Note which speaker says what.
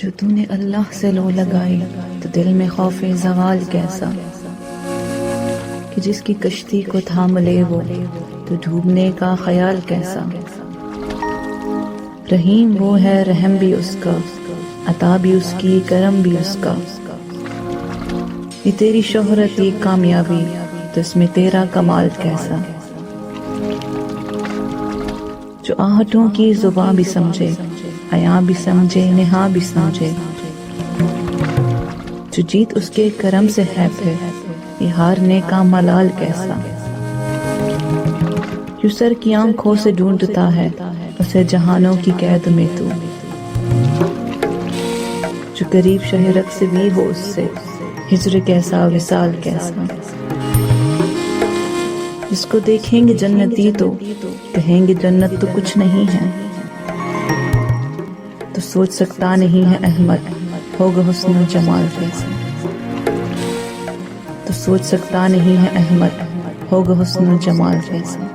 Speaker 1: جو تو نے اللہ سے لو لگائی تو دل میں خوف زوال کیسا، کہ جس کی کشتی کو تھام لے وہ تو ڈوبنے کا خیال کیسا۔ رحیم وہ ہے رحم بھی اس کا، عطا بھی اس کی کرم بھی اس کا۔ یہ تیری شہرت یہ کامیابی تو اس میں تیرا کمال کیسا۔ جو آہٹوں کی زباں بھی سمجھے، عیاں بھی سمجھے، نہاں بھی سمجھے، جو جیت اس کے کرم سے ہے پھر یہ ہارنے کا ملال کیسا۔ جو سر کی آنکھوں سے ڈھونڈتا ہے اسے جہانوں کی قید میں تو، جو قریب شہرت سے بھی ہو اس سے ہجر کیسا وصال کیسا۔ جس کو دیکھیں گے جنتی تو کہیں گے جنت تو کچھ نہیں ہے، تو سوچ سکتا نہیں ہے احمد ہوگا حسن و جمال کیسا۔ تو سوچ سکتا نہیں ہے احمد ہوگا حسن و جمال کیسا۔